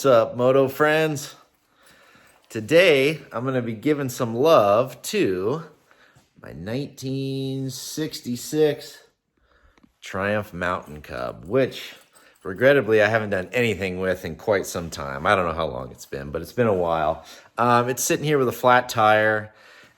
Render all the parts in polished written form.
What's up, moto friends? Today, I'm going to be giving some love to my 1966 Triumph Mountain Cub, which, regrettably, I haven't done anything with in quite some time. I don't know how long it's been, but it's been a while. It's sitting here with a flat tire,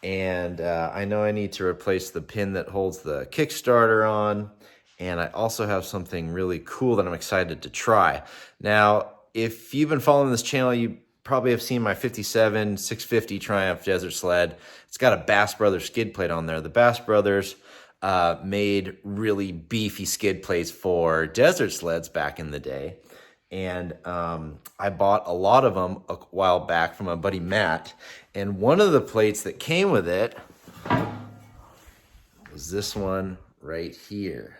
and I know I need to replace the pin that holds the Kickstarter on, and I also have something really cool that I'm excited to try. Now, if you've been following this channel, you probably have seen my 57 650 Triumph Desert Sled. It's got a Bass Brothers skid plate on there. The Bass Brothers made really beefy skid plates for desert sleds back in the day. And I bought a lot of them a while back from my buddy Matt. And one of the plates that came with it was this one right here.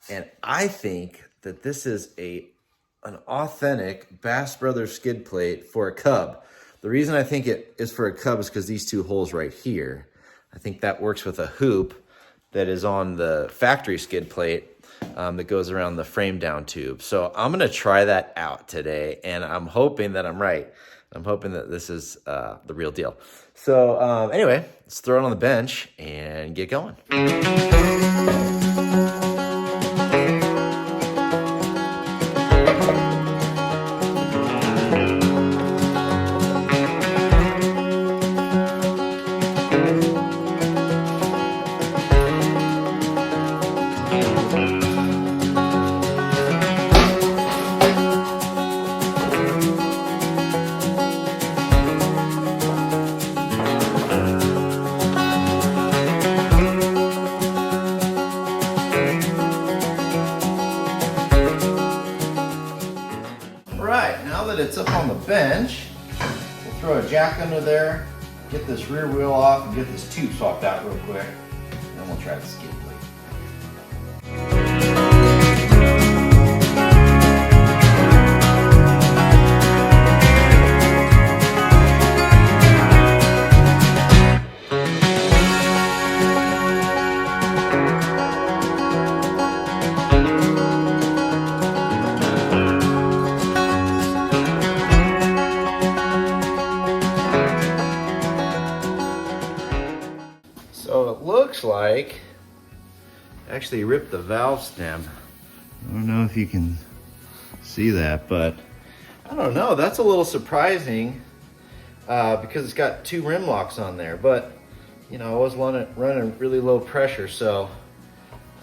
And I think that this is an authentic Bass Brothers skid plate for a Cub. The reason I think it is for a Cub is because these two holes right here. I think that works with a hoop that is on the factory skid plate that goes around the frame down tube. So I'm gonna try that out today, and I'm hoping that I'm right. I'm hoping that this is the real deal. So anyway, let's throw it on the bench and get going. Now that it's up on the bench, we'll throw a jack under there, get this rear wheel off, and get this tube swapped out real quick, and then we'll try the skid plate. So it looks like I actually ripped the valve stem. I don't know if you can see that, but I don't know. That's a little surprising because it's got two rim locks on there. But you know, I was running really low pressure, so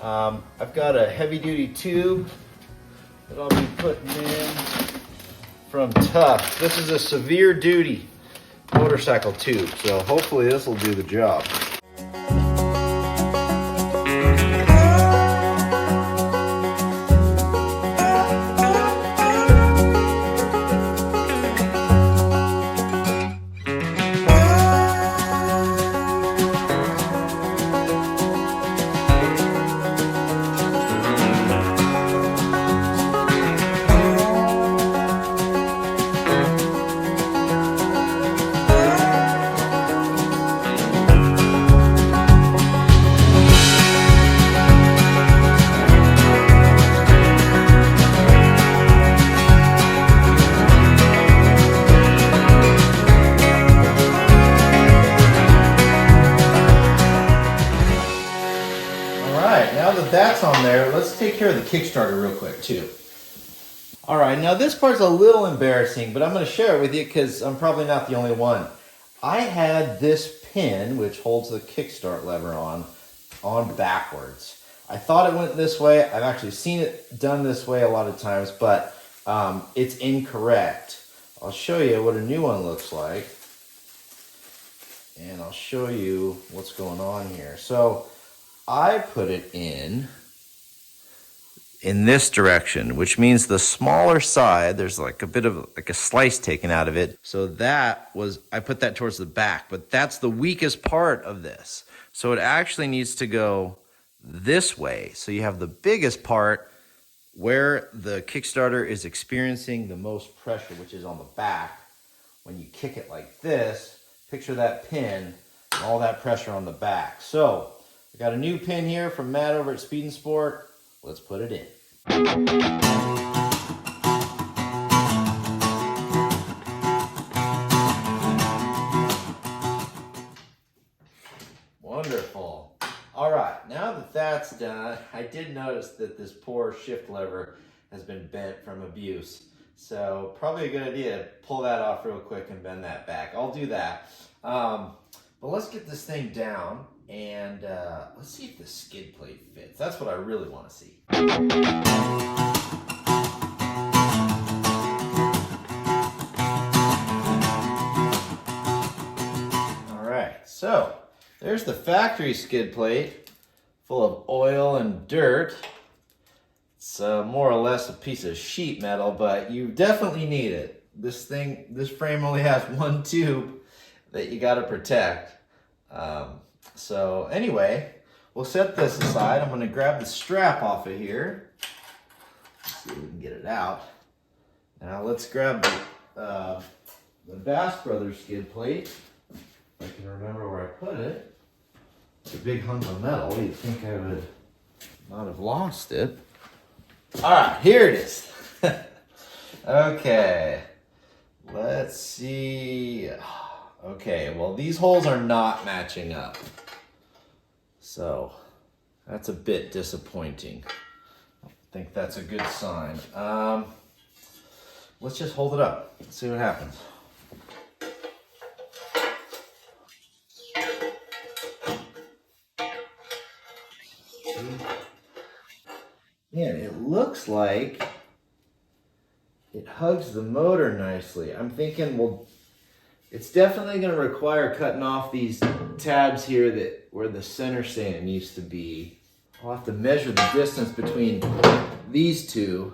I've got a heavy-duty tube that I'll be putting in from Tough. This is a severe duty motorcycle tube, so hopefully this will do the job. Now that that's on there, let's take care of the Kickstarter real quick too. All right, now this part's a little embarrassing, but I'm going to share it with you because I'm probably not the only one. I had this pin, which holds the kickstart lever on backwards. I thought it went this way. I've actually seen it done this way a lot of times, but it's incorrect. I'll show you what a new one looks like, and I'll show you what's going on here. So I put it in this direction, which means the smaller side, there's like a bit of like a slice taken out of it. So I put that towards the back, but that's the weakest part of this. So it actually needs to go this way. So you have the biggest part where the Kickstarter is experiencing the most pressure, which is on the back. When you kick it like this, picture that pin and all that pressure on the back. So I got a new pin here from Matt over at Speed and Sport. Let's put it in. Wonderful. All right, now that that's done, I did notice that this poor shift lever has been bent from abuse. So probably a good idea to pull that off real quick and bend that back. I'll do that. But let's get this thing down and let's see if the skid plate fits. That's what I really want to see. All right, so there's the factory skid plate full of oil and dirt. It's more or less a piece of sheet metal, but you definitely need it. This frame only has one tube that you got to protect. So anyway, we'll set this aside. I'm going to grab the strap off of here. Let's see if we can get it out. Now let's grab the Bass Brothers skid plate. If I can remember where I put it. It's a big hunk of metal. You'd think I would not have lost it. All right, here it is. Okay, let's see. Okay, well, these holes are not matching up. So that's a bit disappointing. I think that's a good sign. Let's just hold it up. Let's see what happens. Man, it looks like it hugs the motor nicely. I'm thinking, well, it's definitely going to require cutting off these tabs here where the center stand used to be. I'll have to measure the distance between these two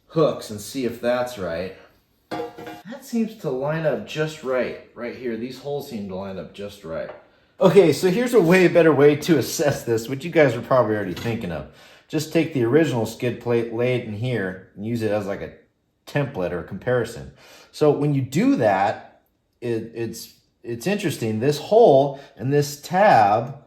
hooks and see if that's right. That seems to line up just right here. These holes seem to line up just right. Okay, so here's a way better way to assess this, which you guys are probably already thinking of. Just take the original skid plate, lay it in here, and use it as like a template or a comparison. So when you do that, it's interesting. This hole and this tab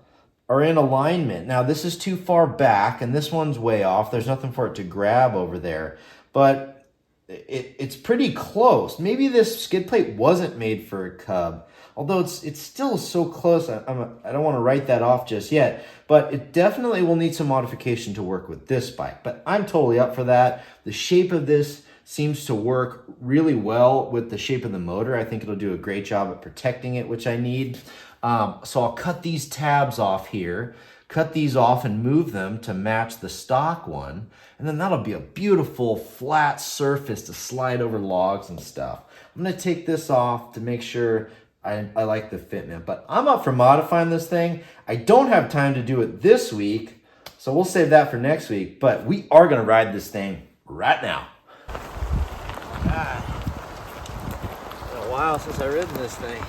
are in alignment. Now this is too far back, and this one's way off. There's nothing for it to grab over there, but it's pretty close. Maybe this skid plate wasn't made for a Cub, although it's still so close. I don't want to write that off just yet, but it definitely will need some modification to work with this bike. But I'm totally up for that. The shape of this seems to work really well with the shape of the motor. I think it'll do a great job at protecting it, which I need. So I'll cut these tabs off here, cut these off and move them to match the stock one. And then that'll be a beautiful flat surface to slide over logs and stuff. I'm gonna take this off to make sure I like the fitment, but I'm up for modifying this thing. I don't have time to do it this week, so we'll save that for next week, but we are gonna ride this thing right now. God, it's been a while since I've ridden this thing.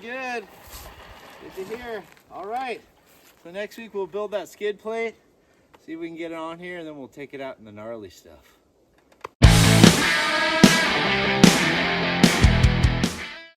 good. Good to hear. All right. So next week we'll build that skid plate, see if we can get it on here, and then we'll take it out in the gnarly stuff.